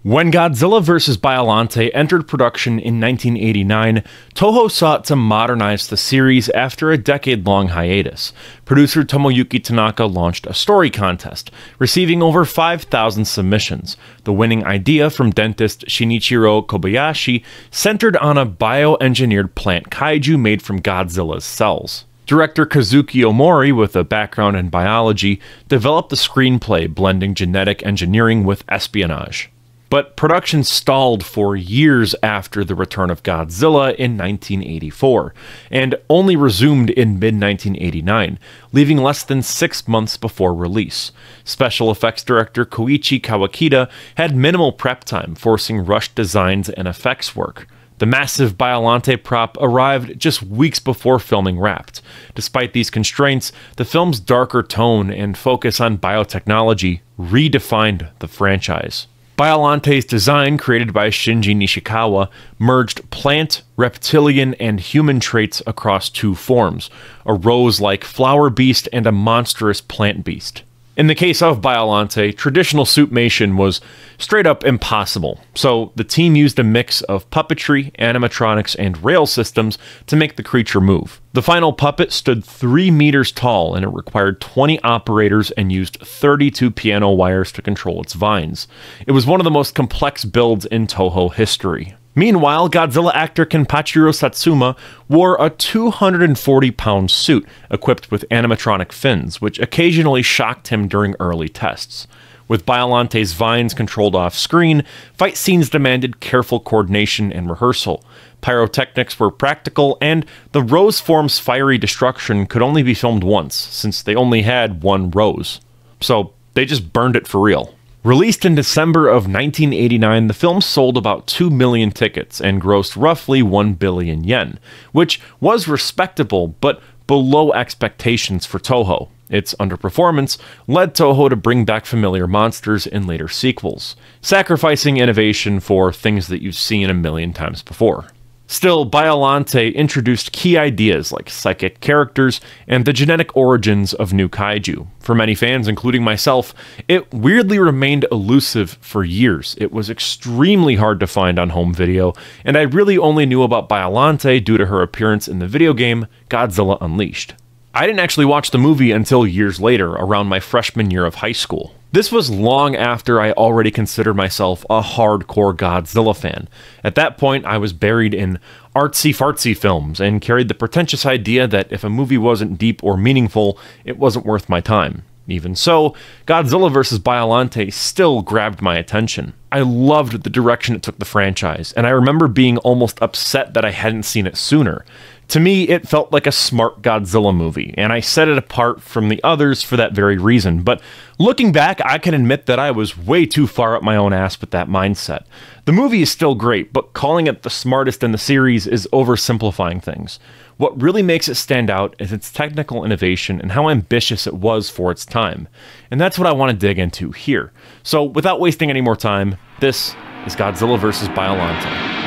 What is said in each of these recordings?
When Godzilla vs. Biollante entered production in 1989, Toho sought to modernize the series after a decade-long hiatus. Producer Tomoyuki Tanaka launched a story contest, receiving over 5,000 submissions. The winning idea from dentist Shinichiro Kobayashi centered on a bioengineered plant kaiju made from Godzilla's cells. Director Kazuki Ōmori, with a background in biology, developed the screenplay blending genetic engineering with espionage. But production stalled for years after the Return of Godzilla in 1984, and only resumed in mid-1989, leaving less than 6 months before release. Special effects director Koichi Kawakita had minimal prep time, forcing rushed designs and effects work. The massive Biollante prop arrived just weeks before filming wrapped. Despite these constraints, the film's darker tone and focus on biotechnology redefined the franchise. Biollante's design, created by Shinji Nishikawa, merged plant, reptilian, and human traits across two forms, a rose-like flower beast and a monstrous plant beast. In the case of Biollante, traditional suitmation was straight up impossible, so the team used a mix of puppetry, animatronics, and rail systems to make the creature move. The final puppet stood 3 meters tall, and it required 20 operators and used 32 piano wires to control its vines. It was one of the most complex builds in Toho history. Meanwhile, Godzilla actor Kenpachiro Satsuma wore a 240-pound suit equipped with animatronic fins, which occasionally shocked him during early tests. With Biollante's vines controlled off-screen, fight scenes demanded careful coordination and rehearsal. Pyrotechnics were practical, and the rose form's fiery destruction could only be filmed once, since they only had one rose. So they just burned it for real. Released in December of 1989, the film sold about 2 million tickets and grossed roughly 1 billion yen, which was respectable but below expectations for Toho. Its underperformance led Toho to bring back familiar monsters in later sequels, sacrificing innovation for things that you've seen a million times before. Still, Biollante introduced key ideas like psychic characters and the genetic origins of new kaiju. For many fans, including myself, it weirdly remained elusive for years. It was extremely hard to find on home video, and I really only knew about Biollante due to her appearance in the video game Godzilla Unleashed. I didn't actually watch the movie until years later, around my freshman year of high school. This was long after I already considered myself a hardcore Godzilla fan. At that point, I was buried in artsy-fartsy films and carried the pretentious idea that if a movie wasn't deep or meaningful, it wasn't worth my time. Even so, Godzilla vs. Biollante still grabbed my attention. I loved the direction it took the franchise, and I remember being almost upset that I hadn't seen it sooner. To me, it felt like a smart Godzilla movie, and I set it apart from the others for that very reason. But looking back, I can admit that I was way too far up my own ass with that mindset. The movie is still great, but calling it the smartest in the series is oversimplifying things. What really makes it stand out is its technical innovation and how ambitious it was for its time. And that's what I want to dig into here. So without wasting any more time, this is Godzilla vs. Biollante.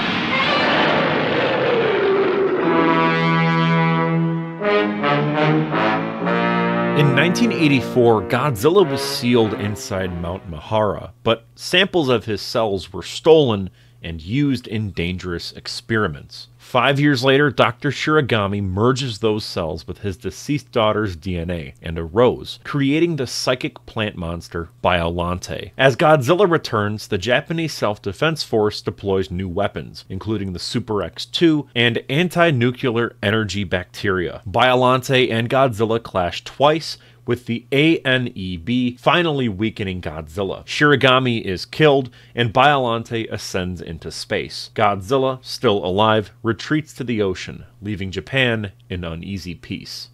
In 1984, Godzilla was sealed inside Mount Mahara, but samples of his cells were stolen and used in dangerous experiments. 5 years later, Dr. Shiragami merges those cells with his deceased daughter's DNA and a rose, creating the psychic plant monster Biollante. As Godzilla returns, the Japanese Self-Defense Force deploys new weapons, including the Super X-2 and anti-nuclear energy bacteria. Biollante and Godzilla clash twice, with the ANEB finally weakening Godzilla. Shiragami is killed, and Biollante ascends into space. Godzilla, still alive, retreats to the ocean, leaving Japan in uneasy peace.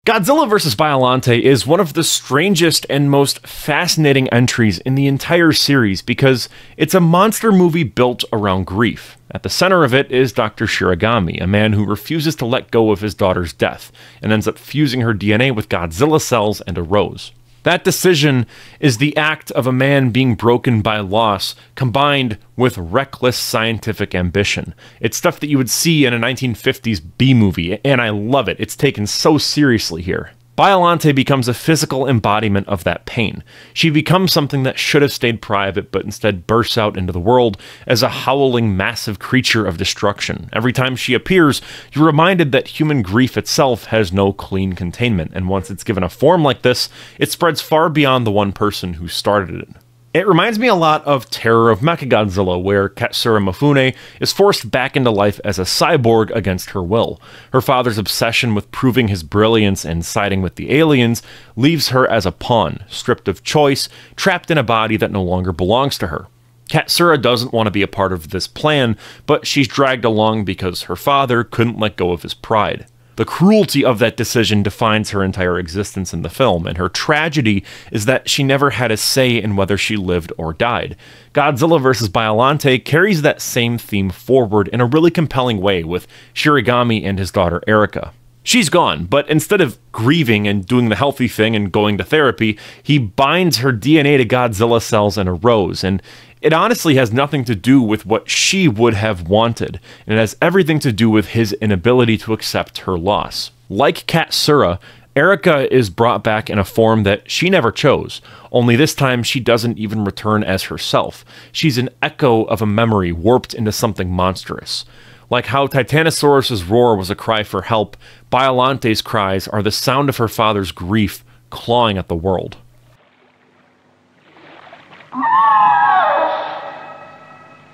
Godzilla vs. Biollante is one of the strangest and most fascinating entries in the entire series because it's a monster movie built around grief. At the center of it is Dr. Shiragami, a man who refuses to let go of his daughter's death and ends up fusing her DNA with Godzilla cells and a rose. That decision is the act of a man being broken by loss, combined with reckless scientific ambition. It's stuff that you would see in a 1950s B-movie, and I love it. It's taken so seriously here. Biollante becomes a physical embodiment of that pain. She becomes something that should have stayed private, but instead bursts out into the world as a howling, massive creature of destruction. Every time she appears, you're reminded that human grief itself has no clean containment, and once it's given a form like this, it spreads far beyond the one person who started it. It reminds me a lot of Terror of Mechagodzilla, where Katsura Mifune is forced back into life as a cyborg against her will. Her father's obsession with proving his brilliance and siding with the aliens leaves her as a pawn, stripped of choice, trapped in a body that no longer belongs to her. Katsura doesn't want to be a part of this plan, but she's dragged along because her father couldn't let go of his pride. The cruelty of that decision defines her entire existence in the film, and her tragedy is that she never had a say in whether she lived or died. Godzilla vs. Biollante carries that same theme forward in a really compelling way with Shirigami and his daughter Erika. She's gone, but instead of grieving and doing the healthy thing and going to therapy, he binds her DNA to Godzilla cells in a rose, and it honestly has nothing to do with what she would have wanted, and it has everything to do with his inability to accept her loss. Like Katsura, Erika is brought back in a form that she never chose, only this time she doesn't even return as herself. She's an echo of a memory warped into something monstrous. Like how Titanosaurus's roar was a cry for help, Biollante's cries are the sound of her father's grief clawing at the world.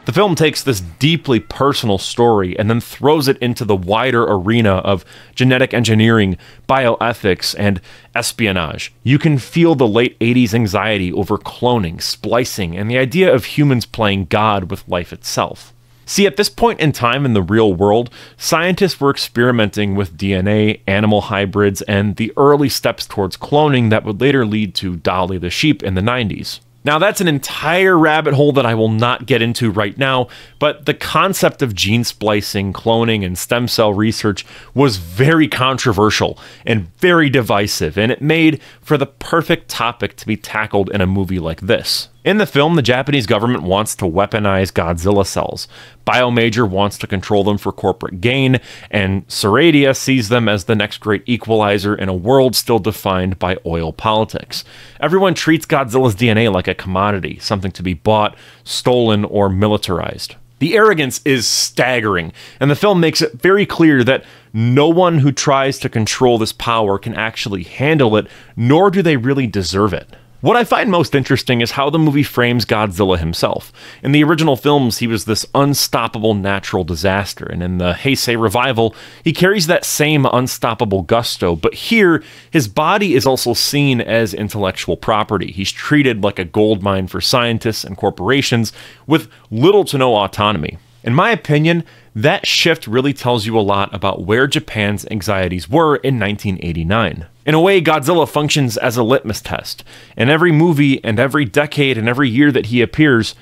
The film takes this deeply personal story and then throws it into the wider arena of genetic engineering, bioethics, and espionage. You can feel the late 80s anxiety over cloning, splicing, and the idea of humans playing God with life itself. See, at this point in time in the real world, scientists were experimenting with DNA, animal hybrids, and the early steps towards cloning that would later lead to Dolly the sheep in the 90s. Now, that's an entire rabbit hole that I will not get into right now, but the concept of gene splicing, cloning, and stem cell research was very controversial and very divisive, and it made for the perfect topic to be tackled in a movie like this. In the film, the Japanese government wants to weaponize Godzilla cells. Biomajor wants to control them for corporate gain, and Seradia sees them as the next great equalizer in a world still defined by oil politics. Everyone treats Godzilla's DNA like a commodity, something to be bought, stolen, or militarized. The arrogance is staggering, and the film makes it very clear that no one who tries to control this power can actually handle it, nor do they really deserve it. What I find most interesting is how the movie frames Godzilla himself. In the original films, he was this unstoppable natural disaster, and in the Heisei revival, he carries that same unstoppable gusto, but here, his body is also seen as intellectual property. He's treated like a goldmine for scientists and corporations with little to no autonomy. In my opinion, that shift really tells you a lot about where Japan's anxieties were in 1989. In a way, Godzilla functions as a litmus test. In every movie and every decade and every year that he appears,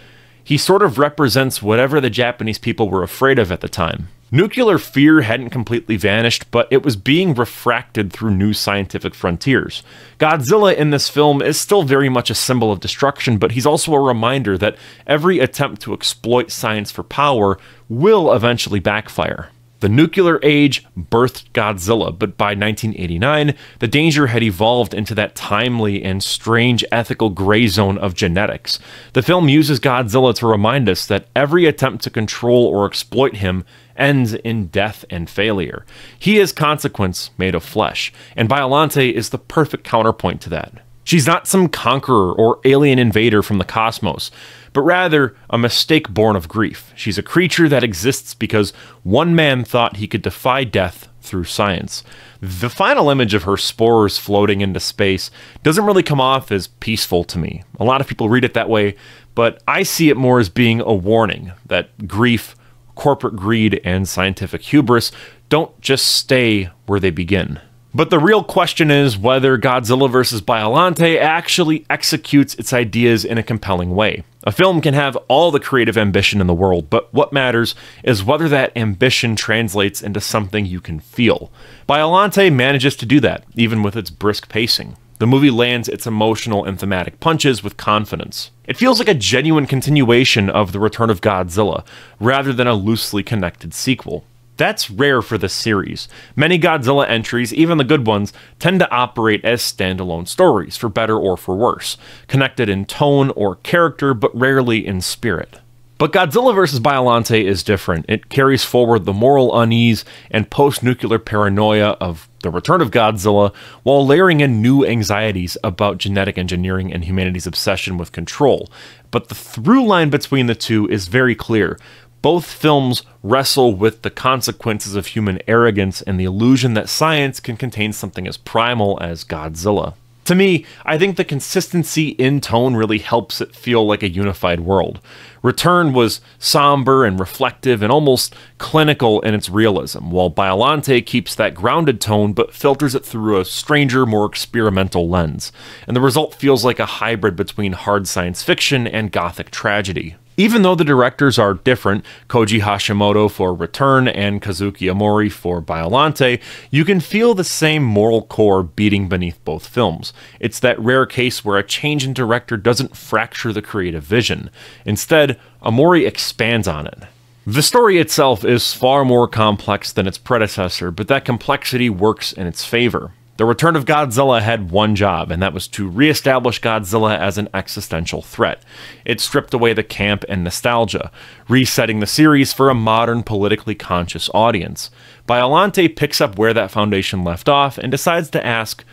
he sort of represents whatever the Japanese people were afraid of at the time. Nuclear fear hadn't completely vanished, but it was being refracted through new scientific frontiers. Godzilla in this film is still very much a symbol of destruction, but he's also a reminder that every attempt to exploit science for power will eventually backfire. The nuclear age birthed Godzilla, but by 1989, the danger had evolved into that timely and strange ethical gray zone of genetics. The film uses Godzilla to remind us that every attempt to control or exploit him ends in death and failure. He is consequence made of flesh, and Biollante is the perfect counterpoint to that. She's not some conqueror or alien invader from the cosmos, but rather a mistake born of grief. She's a creature that exists because one man thought he could defy death through science. The final image of her spores floating into space doesn't really come off as peaceful to me. A lot of people read it that way, but I see it more as being a warning that grief, corporate greed, and scientific hubris don't just stay where they begin. But the real question is whether Godzilla vs. Biollante actually executes its ideas in a compelling way. A film can have all the creative ambition in the world, but what matters is whether that ambition translates into something you can feel. Biollante manages to do that, even with its brisk pacing. The movie lands its emotional and thematic punches with confidence. It feels like a genuine continuation of The Return of Godzilla, rather than a loosely connected sequel. That's rare for this series. Many Godzilla entries, even the good ones, tend to operate as standalone stories, for better or for worse, connected in tone or character, but rarely in spirit. But Godzilla vs. Biollante is different. It carries forward the moral unease and post-nuclear paranoia of the Return of Godzilla, while layering in new anxieties about genetic engineering and humanity's obsession with control. But the through line between the two is very clear. Both films wrestle with the consequences of human arrogance and the illusion that science can contain something as primal as Godzilla. To me, I think the consistency in tone really helps it feel like a unified world. Return was somber and reflective and almost clinical in its realism, while Biollante keeps that grounded tone but filters it through a stranger, more experimental lens. And the result feels like a hybrid between hard science fiction and gothic tragedy. Even though the directors are different, Koji Hashimoto for Return and Kazuki Ōmori for Biollante, you can feel the same moral core beating beneath both films. It's that rare case where a change in director doesn't fracture the creative vision. Instead, Ōmori expands on it. The story itself is far more complex than its predecessor, but that complexity works in its favor. The Return of Godzilla had one job, and that was to re-establish Godzilla as an existential threat. It stripped away the camp and nostalgia, resetting the series for a modern, politically conscious audience. Biollante picks up where that foundation left off and decides to ask,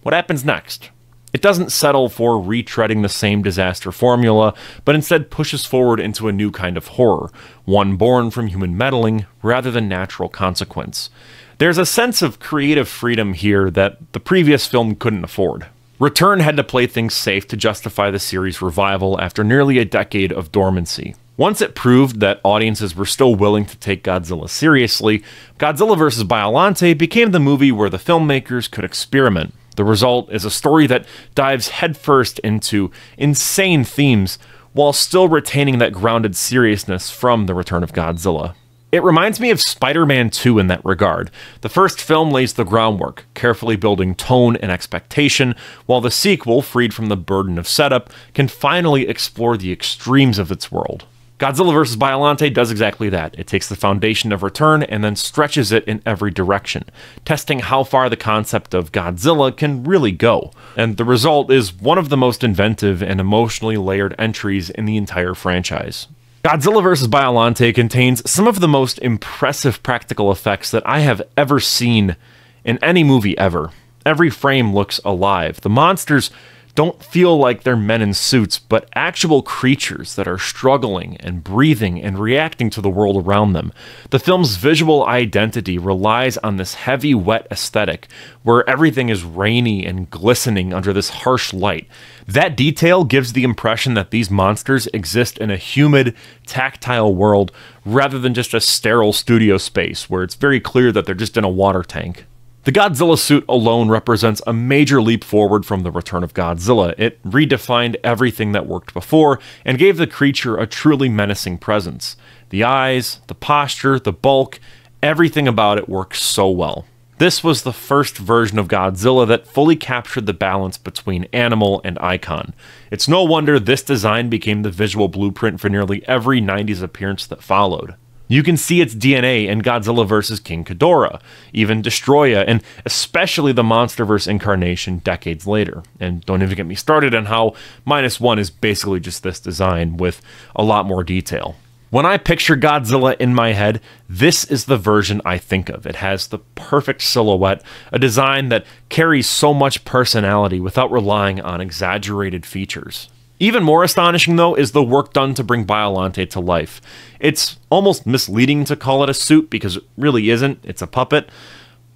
what happens next? It doesn't settle for retreading the same disaster formula, but instead pushes forward into a new kind of horror, one born from human meddling rather than natural consequence. There's a sense of creative freedom here that the previous film couldn't afford. Return had to play things safe to justify the series' revival after nearly a decade of dormancy. Once it proved that audiences were still willing to take Godzilla seriously, Godzilla vs. Biollante became the movie where the filmmakers could experiment. The result is a story that dives headfirst into insane themes while still retaining that grounded seriousness from the Return of Godzilla. It reminds me of Spider-Man 2 in that regard. The first film lays the groundwork, carefully building tone and expectation, while the sequel, freed from the burden of setup, can finally explore the extremes of its world. Godzilla vs. Biollante does exactly that. It takes the foundation of Return and then stretches it in every direction, testing how far the concept of Godzilla can really go. And the result is one of the most inventive and emotionally layered entries in the entire franchise. Godzilla vs. Biollante contains some of the most impressive practical effects that I have ever seen in any movie ever. Every frame looks alive. The monsters don't feel like they're men in suits, but actual creatures that are struggling and breathing and reacting to the world around them. The film's visual identity relies on this heavy, wet aesthetic, where everything is rainy and glistening under this harsh light. That detail gives the impression that these monsters exist in a humid, tactile world, rather than just a sterile studio space, where it's very clear that they're just in a water tank. The Godzilla suit alone represents a major leap forward from the Return of Godzilla. It redefined everything that worked before and gave the creature a truly menacing presence. The eyes, the posture, the bulk, everything about it works so well. This was the first version of Godzilla that fully captured the balance between animal and icon. It's no wonder this design became the visual blueprint for nearly every 90s appearance that followed. You can see its DNA in Godzilla vs. King Ghidorah, even Destroya, and especially the MonsterVerse incarnation decades later. And don't even get me started on how -1 is basically just this design with a lot more detail. When I picture Godzilla in my head, this is the version I think of. It has the perfect silhouette, a design that carries so much personality without relying on exaggerated features. Even more astonishing, though, is the work done to bring Biollante to life. It's almost misleading to call it a suit because it really isn't, it's a puppet,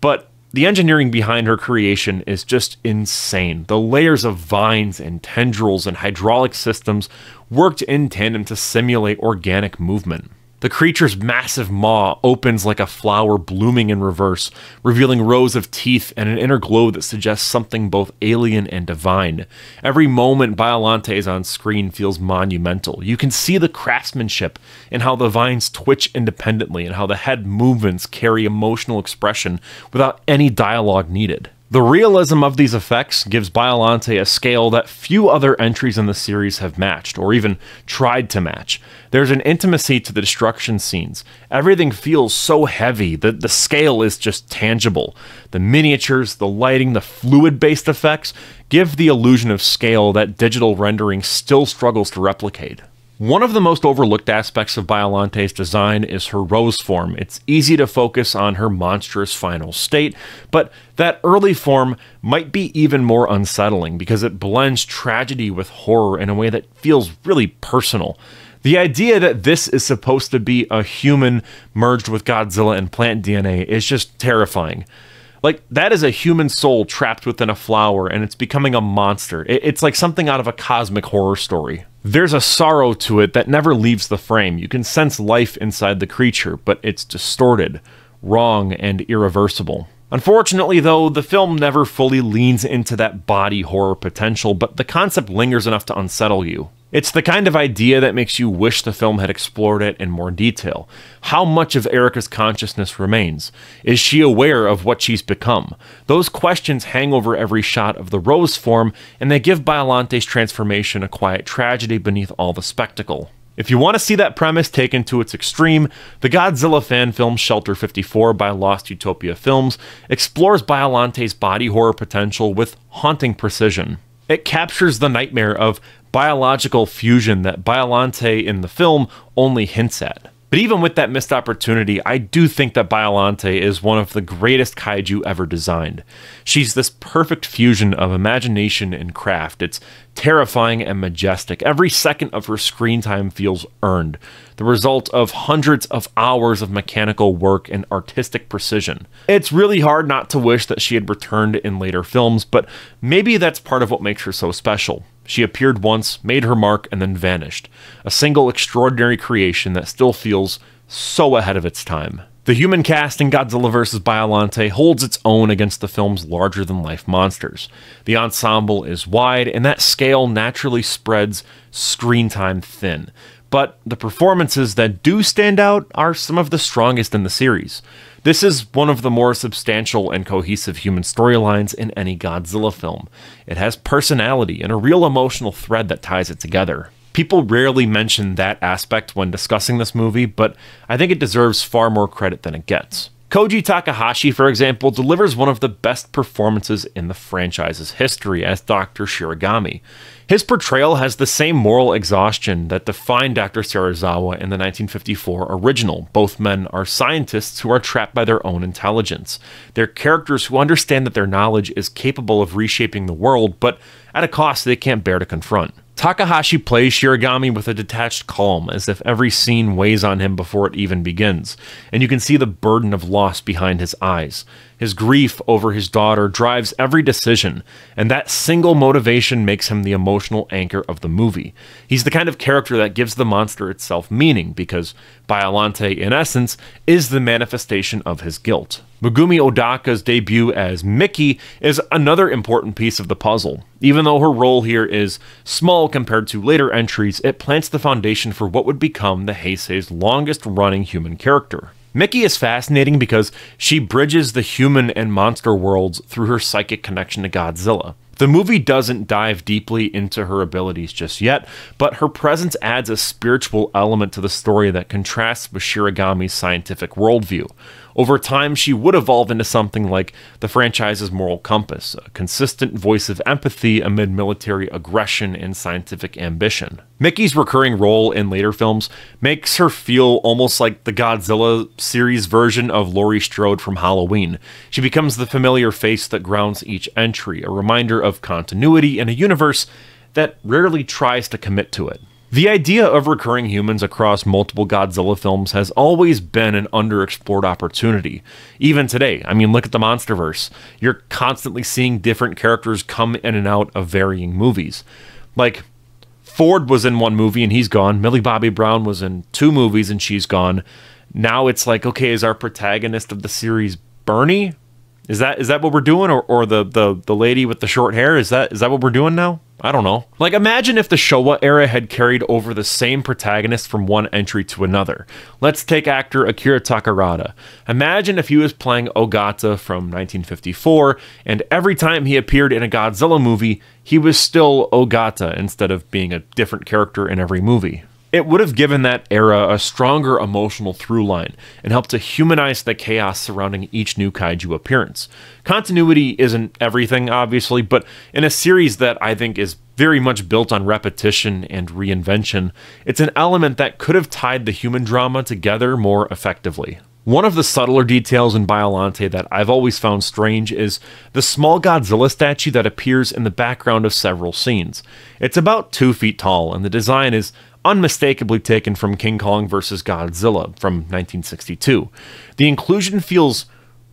but the engineering behind her creation is just insane. The layers of vines and tendrils and hydraulic systems worked in tandem to simulate organic movement. The creature's massive maw opens like a flower blooming in reverse, revealing rows of teeth and an inner glow that suggests something both alien and divine. Every moment Biollante is on screen feels monumental. You can see the craftsmanship in how the vines twitch independently and how the head movements carry emotional expression without any dialogue needed. The realism of these effects gives Biollante a scale that few other entries in the series have matched, or even tried to match. There's an intimacy to the destruction scenes. Everything feels so heavy that the scale is just tangible. The miniatures, the lighting, the fluid-based effects give the illusion of scale that digital rendering still struggles to replicate. One of the most overlooked aspects of Biollante's design is her rose form. It's easy to focus on her monstrous final state, but that early form might be even more unsettling because it blends tragedy with horror in a way that feels really personal. The idea that this is supposed to be a human merged with Godzilla and plant DNA is just terrifying. Like, that is a human soul trapped within a flower, and it's becoming a monster. It's like something out of a cosmic horror story. There's a sorrow to it that never leaves the frame. You can sense life inside the creature, but it's distorted, wrong, and irreversible. Unfortunately, though, the film never fully leans into that body horror potential, but the concept lingers enough to unsettle you. It's the kind of idea that makes you wish the film had explored it in more detail. How much of Erica's consciousness remains? Is she aware of what she's become? Those questions hang over every shot of the rose form, and they give Biollante's transformation a quiet tragedy beneath all the spectacle. If you want to see that premise taken to its extreme, the Godzilla fan film Shelter 54 by Lost Utopia Films explores Biollante's body horror potential with haunting precision. It captures the nightmare of biological fusion that Biollante in the film only hints at. But even with that missed opportunity, I do think that Biollante is one of the greatest kaiju ever designed. She's this perfect fusion of imagination and craft. It's terrifying and majestic. Every second of her screen time feels earned, the result of hundreds of hours of mechanical work and artistic precision. It's really hard not to wish that she had returned in later films, but maybe that's part of what makes her so special. She appeared once, made her mark, and then vanished. A single extraordinary creation that still feels so ahead of its time. The human cast in Godzilla vs. Biollante holds its own against the film's larger-than-life monsters. The ensemble is wide, and that scale naturally spreads screen time thin. But the performances that do stand out are some of the strongest in the series. This is one of the more substantial and cohesive human storylines in any Godzilla film. It has personality and a real emotional thread that ties it together. People rarely mention that aspect when discussing this movie, but I think it deserves far more credit than it gets. Koji Takahashi, for example, delivers one of the best performances in the franchise's history as Dr. Shiragami. His portrayal has the same moral exhaustion that defined Dr. Serizawa in the 1954 original. Both men are scientists who are trapped by their own intelligence. They're characters who understand that their knowledge is capable of reshaping the world, but at a cost they can't bear to confront. Takahashi plays Shiragami with a detached calm, as if every scene weighs on him before it even begins, and you can see the burden of loss behind his eyes. His grief over his daughter drives every decision, and that single motivation makes him the emotional anchor of the movie. He's the kind of character that gives the monster itself meaning, because Biollante, in essence, is the manifestation of his guilt. Megumi Odaka's debut as Mickey is another important piece of the puzzle. Even though her role here is small compared to later entries, it plants the foundation for what would become the Heisei's longest-running human character. Mickey is fascinating because she bridges the human and monster worlds through her psychic connection to Godzilla. The movie doesn't dive deeply into her abilities just yet, but her presence adds a spiritual element to the story that contrasts with Shiragami's scientific worldview. Over time, she would evolve into something like the franchise's moral compass, a consistent voice of empathy amid military aggression and scientific ambition. Mickey's recurring role in later films makes her feel almost like the Godzilla series version of Laurie Strode from Halloween. She becomes the familiar face that grounds each entry, a reminder of continuity in a universe that rarely tries to commit to it. The idea of recurring humans across multiple Godzilla films has always been an underexplored opportunity. Even today, I mean, look at the Monsterverse. You're constantly seeing different characters come in and out of varying movies. Like, Ford was in one movie and he's gone. Millie Bobby Brown was in 2 movies and she's gone. Now it's like, okay, is our protagonist of the series Bernie? Is that what we're doing? Or the lady with the short hair? Is that what we're doing now? I don't know. Like, imagine if the Showa era had carried over the same protagonist from one entry to another. Let's take actor Akira Takarada. Imagine if he was playing Ogata from 1954, and every time he appeared in a Godzilla movie, he was still Ogata instead of being a different character in every movie. It would have given that era a stronger emotional through line and helped to humanize the chaos surrounding each new kaiju appearance. Continuity isn't everything, obviously, but in a series that I think is very much built on repetition and reinvention, it's an element that could have tied the human drama together more effectively. One of the subtler details in Biollante that I've always found strange is the small Godzilla statue that appears in the background of several scenes. It's about 2 feet tall, and the design is unmistakably taken from King Kong vs. Godzilla from 1962. The inclusion feels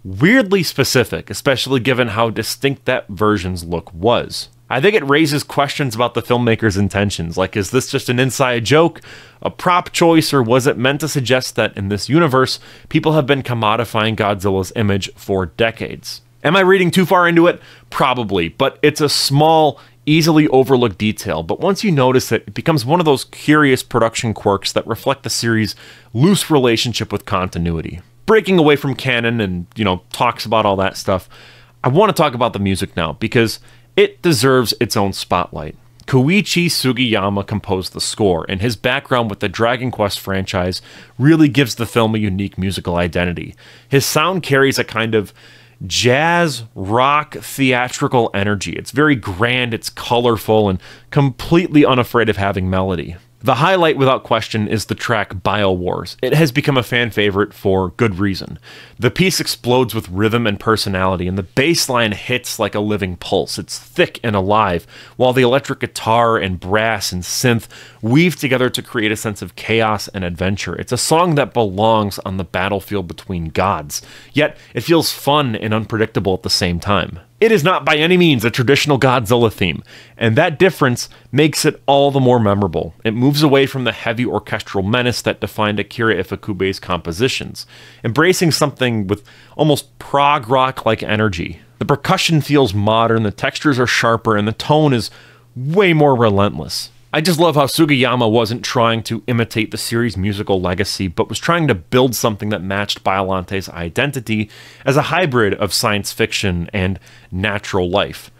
weirdly specific, especially given how distinct that version's look was. I think it raises questions about the filmmaker's intentions, like, is this just an inside joke, a prop choice, or was it meant to suggest that in this universe, people have been commodifying Godzilla's image for decades? Am I reading too far into it? Probably, but it's a small, easily overlooked detail, but once you notice it, it becomes one of those curious production quirks that reflect the series' loose relationship with continuity. Breaking away from canon and, talks about all that stuff, I want to talk about the music now, because it deserves its own spotlight. Koichi Sugiyama composed the score, and his background with the Dragon Quest franchise really gives the film a unique musical identity. His sound carries a kind of jazz, rock, theatrical energy. It's very grand, it's colorful, and completely unafraid of having melody. The highlight, without question, is the track Bio Wars. It has become a fan favorite for good reason. The piece explodes with rhythm and personality, and the bass line hits like a living pulse. It's thick and alive, while the electric guitar and brass and synth weave together to create a sense of chaos and adventure. It's a song that belongs on the battlefield between gods, yet it feels fun and unpredictable at the same time. It is not by any means a traditional Godzilla theme, and that difference makes it all the more memorable. It moves away from the heavy orchestral menace that defined Akira Ifukube's compositions, embracing something with almost prog rock-like energy. The percussion feels modern, the textures are sharper, and the tone is way more relentless. I just love how Sugiyama wasn't trying to imitate the series' musical legacy, but was trying to build something that matched Biollante's identity as a hybrid of science fiction and natural life.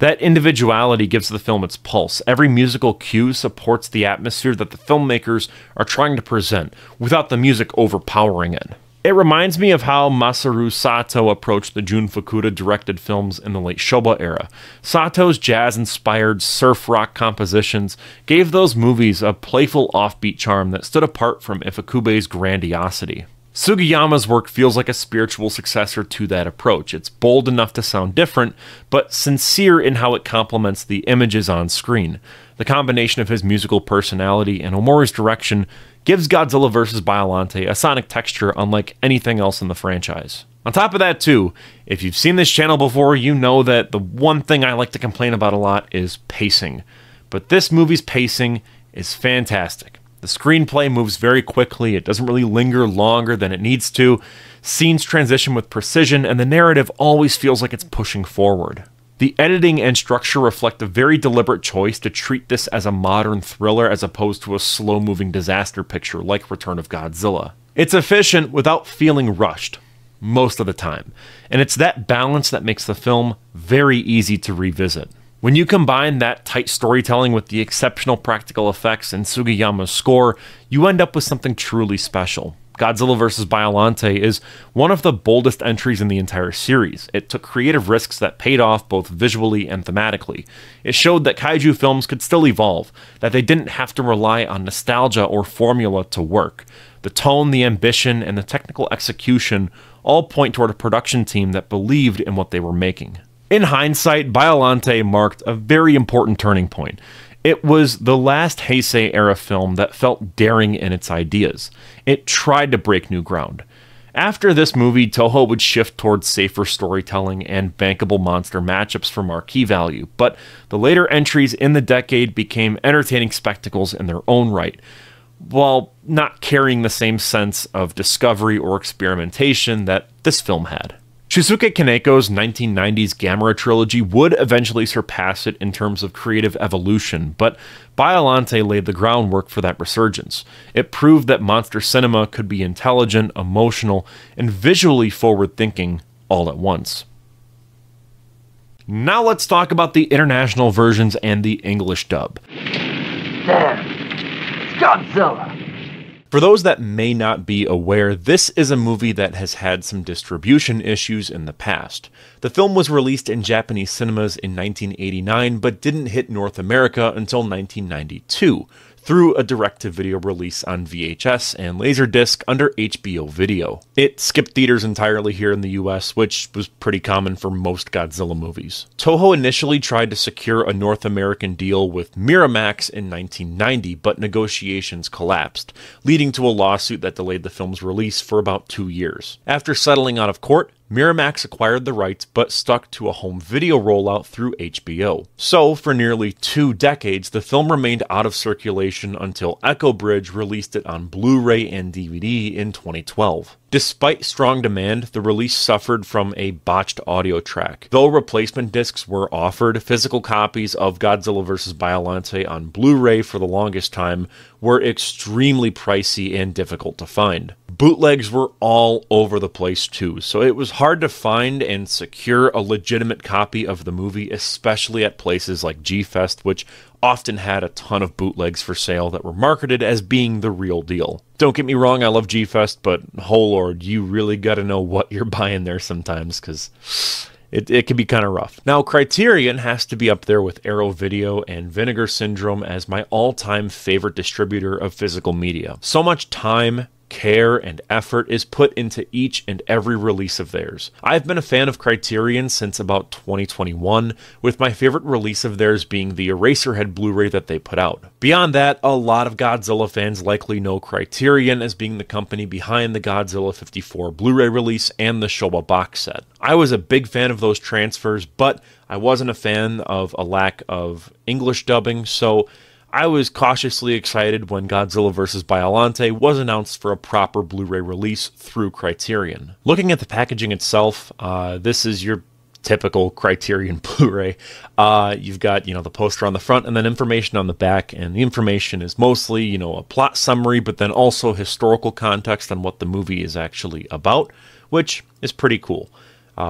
That individuality gives the film its pulse. Every musical cue supports the atmosphere that the filmmakers are trying to present, without the music overpowering it. It reminds me of how Masaru Sato approached the Jun Fukuda-directed films in the late Showa era. Sato's jazz-inspired surf rock compositions gave those movies a playful offbeat charm that stood apart from Ifukube's grandiosity. Sugiyama's work feels like a spiritual successor to that approach. It's bold enough to sound different, but sincere in how it complements the images on screen. The combination of his musical personality and Ōmori's direction gives Godzilla vs. Biollante a sonic texture unlike anything else in the franchise. On top of that too, if you've seen this channel before, you know that the one thing I like to complain about a lot is pacing. But this movie's pacing is fantastic. The screenplay moves very quickly, it doesn't really linger longer than it needs to, scenes transition with precision, and the narrative always feels like it's pushing forward. The editing and structure reflect a very deliberate choice to treat this as a modern thriller as opposed to a slow-moving disaster picture like Return of Godzilla. It's efficient without feeling rushed, most of the time, and it's that balance that makes the film very easy to revisit. When you combine that tight storytelling with the exceptional practical effects and Sugiyama's score, you end up with something truly special. Godzilla vs. Biollante is one of the boldest entries in the entire series. It took creative risks that paid off both visually and thematically. It showed that kaiju films could still evolve, that they didn't have to rely on nostalgia or formula to work. The tone, the ambition, and the technical execution all point toward a production team that believed in what they were making. In hindsight, Biollante marked a very important turning point. It was the last Heisei-era film that felt daring in its ideas. It tried to break new ground. After this movie, Toho would shift towards safer storytelling and bankable monster matchups for marquee value, but the later entries in the decade became entertaining spectacles in their own right, while not carrying the same sense of discovery or experimentation that this film had. Shusuke Kaneko's 1990s Gamera trilogy would eventually surpass it in terms of creative evolution, but Biollante laid the groundwork for that resurgence. It proved that monster cinema could be intelligent, emotional, and visually forward-thinking all at once. Now let's talk about the international versions and the English dub. There, it's Godzilla! For those that may not be aware, this is a movie that has had some distribution issues in the past. The film was released in Japanese cinemas in 1989, but didn't hit North America until 1992, through a direct-to-video release on VHS and Laserdisc under HBO Video. It skipped theaters entirely here in the US, which was pretty common for most Godzilla movies. Toho initially tried to secure a North American deal with Miramax in 1990, but negotiations collapsed, leading to a lawsuit that delayed the film's release for about 2 years. After settling out of court, Miramax acquired the rights but stuck to a home video rollout through HBO. So, for nearly 2 decades, the film remained out of circulation until Echo Bridge released it on Blu-ray and DVD in 2012. Despite strong demand, the release suffered from a botched audio track. Though replacement discs were offered, physical copies of Godzilla vs. Biollante on Blu-ray for the longest time were extremely pricey and difficult to find. Bootlegs were all over the place too, so it was hard to find and secure a legitimate copy of the movie, especially at places like G-Fest, which often had a ton of bootlegs for sale that were marketed as being the real deal. Don't get me wrong, I love G-Fest, but oh lord, you really gotta know what you're buying there sometimes, because it can be kind of rough. Now, Criterion has to be up there with Arrow Video and Vinegar Syndrome as my all-time favorite distributor of physical media. So much time, care, and effort is put into each and every release of theirs. I've been a fan of Criterion since about 2021, with my favorite release of theirs being the Eraserhead Blu-ray that they put out. Beyond that, a lot of Godzilla fans likely know Criterion as being the company behind the Godzilla 54 Blu-ray release and the Showa box set. I was a big fan of those transfers, but I wasn't a fan of a lack of English dubbing, so I was cautiously excited when Godzilla vs. Biollante was announced for a proper Blu-ray release through Criterion. Looking at the packaging itself, this is your typical Criterion Blu-ray. You've got, the poster on the front and then information on the back, and the information is mostly, a plot summary, but then also historical context on what the movie is actually about, which is pretty cool.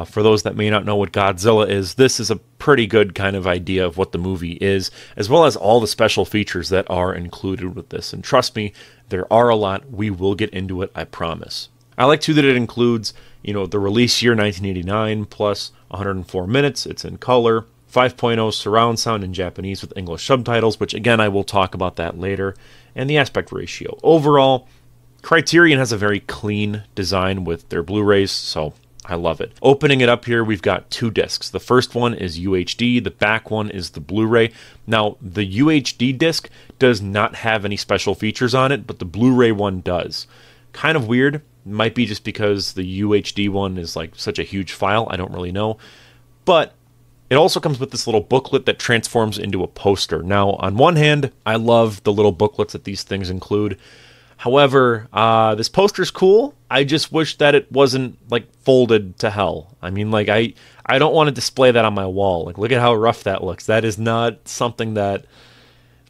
For those that may not know what Godzilla is, this is a pretty good kind of idea of what the movie is, as well as all the special features that are included with this. And trust me, there are a lot. We will get into it, I promise. I like, too, that it includes, the release year 1989 plus 104 minutes. It's in color, 5.0 surround sound in Japanese with English subtitles, which, again, I will talk about that later, and the aspect ratio. Overall, Criterion has a very clean design with their Blu-rays, so I love it. Opening it up here, we've got 2 discs. The first one is UHD, the back one is the Blu-ray. Now, the UHD disc does not have any special features on it, but the Blu-ray one does. Kind of weird. Might be just because the UHD one is like such a huge file, I don't really know. But it also comes with this little booklet that transforms into a poster. Now, on one hand, I love the little booklets that these things include. However, this poster's cool. I just wish that it wasn't, folded to hell. I mean, I don't want to display that on my wall. Look at how rough that looks. That is not something that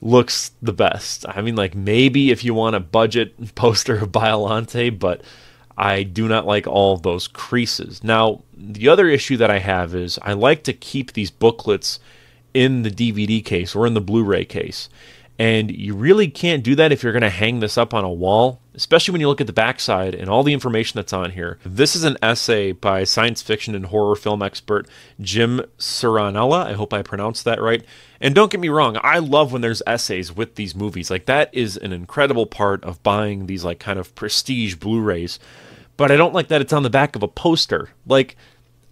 looks the best. I mean, maybe if you want a budget poster of Biollante, but I do not like all of those creases. Now, the other issue that I have is I like to keep these booklets in the DVD case or in the Blu-ray case. And you really can't do that if you're going to hang this up on a wall, especially when you look at the backside and all the information that's on here. This is an essay by science fiction and horror film expert Jim Ciranella. I hope I pronounced that right. And don't get me wrong, I love when there's essays with these movies. That is an incredible part of buying these kind of prestige Blu-rays. But I don't like that it's on the back of a poster.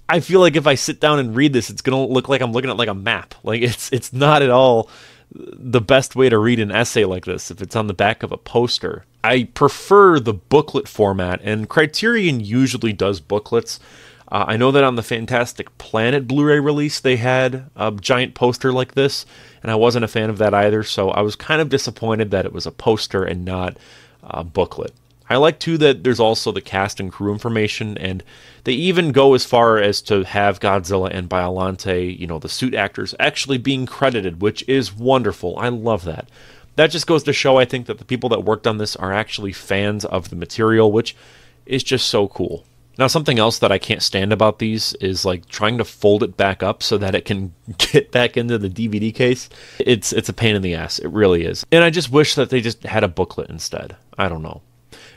I feel like if I sit down and read this, it's going to look like I'm looking at a map. It's not at all the best way to read an essay like this if it's on the back of a poster. I prefer the booklet format, and Criterion usually does booklets. I know that on the Fantastic Planet Blu-ray release they had a giant poster like this, and I wasn't a fan of that either, so I was kind of disappointed that it was a poster and not a booklet. I like too that there's also the cast and crew information, and they even go as far as to have Godzilla and Biollante, you know, the suit actors, actually being credited, which is wonderful. I love that. That just goes to show, I think, that the people that worked on this are actually fans of the material, which is just so cool. Now, something else that I can't stand about these is like trying to fold it back up so that it can get back into the DVD case. It's a pain in the ass. It really is. And I just wish that they just had a booklet instead. I don't know.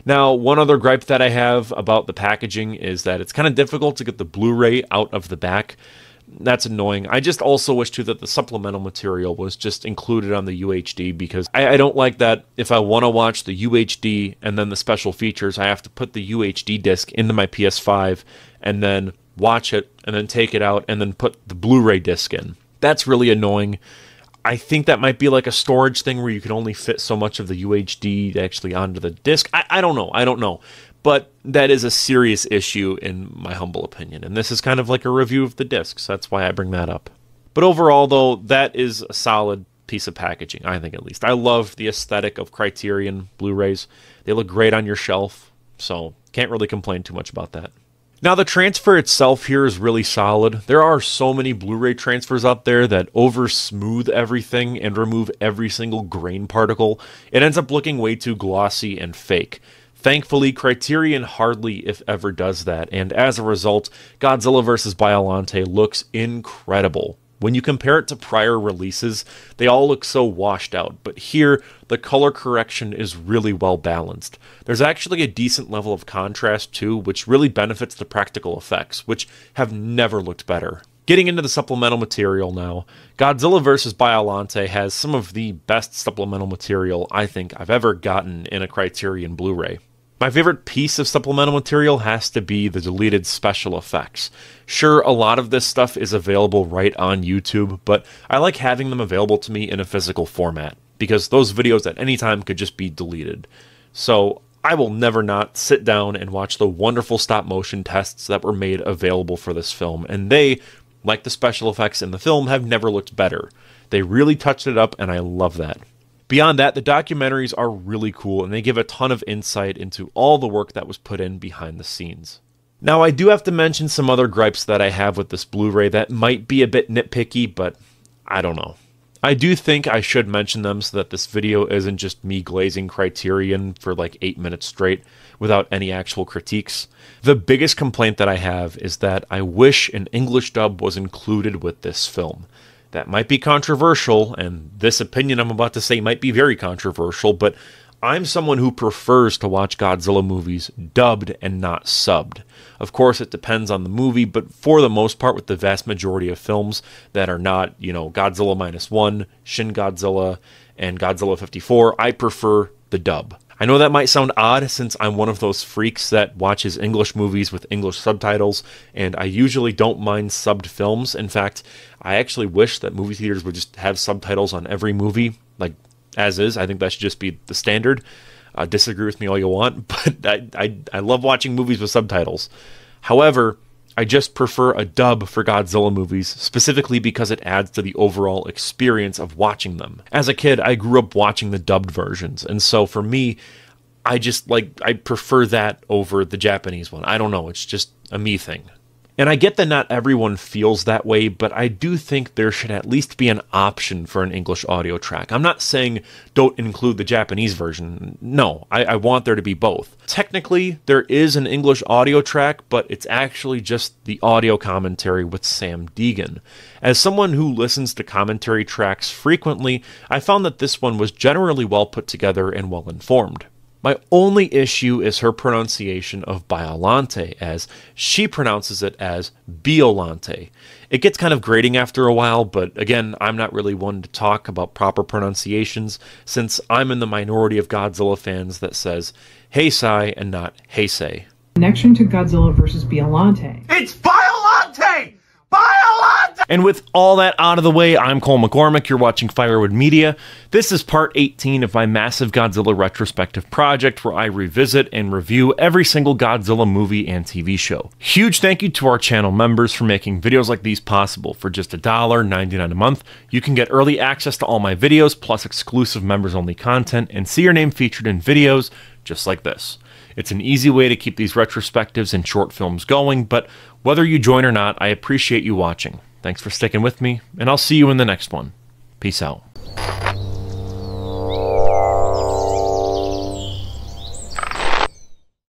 Now, one other gripe that I have about the packaging is that it's kind of difficult to get the Blu-ray out of the back. That's annoying. I just also wish too that the supplemental material was just included on the UHD, because I don't like that if I want to watch the UHD and then the special features, I have to put the UHD disc into my PS5 and then watch it and then take it out and then put the Blu-ray disc in. That's really annoying. I think that might be like a storage thing where you can only fit so much of the UHD actually onto the disc. I don't know. But that is a serious issue in my humble opinion. And this is kind of like a review of the discs. That's why I bring that up. But overall, though, that is a solid piece of packaging, I think at least. I love the aesthetic of Criterion Blu-rays. They look great on your shelf, so can't really complain too much about that. Now, the transfer itself here is really solid. There are so many Blu-ray transfers out there that over-smooth everything and remove every single grain particle. It ends up looking way too glossy and fake. Thankfully, Criterion hardly, if ever, does that, and as a result, Godzilla vs. Biollante looks incredible. When you compare it to prior releases, they all look so washed out, but here, the color correction is really well balanced. There's actually a decent level of contrast too, which really benefits the practical effects, which have never looked better. Getting into the supplemental material now, Godzilla vs. Biollante has some of the best supplemental material I think I've ever gotten in a Criterion Blu-ray. My favorite piece of supplemental material has to be the deleted special effects. Sure, a lot of this stuff is available right on YouTube, but I like having them available to me in a physical format, because those videos at any time could just be deleted. So I will never not sit down and watch the wonderful stop-motion tests that were made available for this film, and they, like the special effects in the film, have never looked better. They really touched it up, and I love that. Beyond that, the documentaries are really cool, and they give a ton of insight into all the work that was put in behind the scenes. Now, I do have to mention some other gripes that I have with this Blu-ray that might be a bit nitpicky, but I don't know. I do think I should mention them so that this video isn't just me glazing Criterion for like 8 minutes straight without any actual critiques. The biggest complaint that I have is that I wish an English dub was included with this film. That might be controversial, and this opinion I'm about to say might be very controversial, but I'm someone who prefers to watch Godzilla movies dubbed and not subbed. Of course, it depends on the movie, but for the most part, with the vast majority of films that are not, you know, Godzilla -1, Shin Godzilla, and Godzilla 54, I prefer the dub. I know that might sound odd since I'm one of those freaks that watches English movies with English subtitles, and I usually don't mind subbed films. In fact, I actually wish that movie theaters would just have subtitles on every movie, like as is. I think that should just be the standard. Disagree with me all you want, but I love watching movies with subtitles. However, I just prefer a dub for Godzilla movies, specifically because it adds to the overall experience of watching them. As a kid, I grew up watching the dubbed versions, and so for me, I prefer that over the Japanese one. I don't know, it's just a me thing. And I get that not everyone feels that way, but I do think there should at least be an option for an English audio track. I'm not saying don't include the Japanese version. No, I want there to be both. Technically, there is an English audio track, but it's actually just the audio commentary with Sam Deegan. As someone who listens to commentary tracks frequently, I found that this one was generally well put together and well informed. My only issue is her pronunciation of Biollante, as she pronounces it as Biollante. It gets kind of grating after a while, but again, I'm not really one to talk about proper pronunciations, since I'm in the minority of Godzilla fans that says Heisei and not Heisei. Connection to Godzilla vs. Biollante. It's Biollante! Biollante! And with all that out of the way, I'm Cole McCormick, you're watching Firewood Media. This is part 18 of my massive Godzilla retrospective project where I revisit and review every single Godzilla movie and TV show. Huge thank you to our channel members for making videos like these possible. For just $1.99 a month, you can get early access to all my videos, plus exclusive members-only content, and see your name featured in videos just like this. It's an easy way to keep these retrospectives and short films going, but whether you join or not, I appreciate you watching. Thanks for sticking with me, and I'll see you in the next one. Peace out.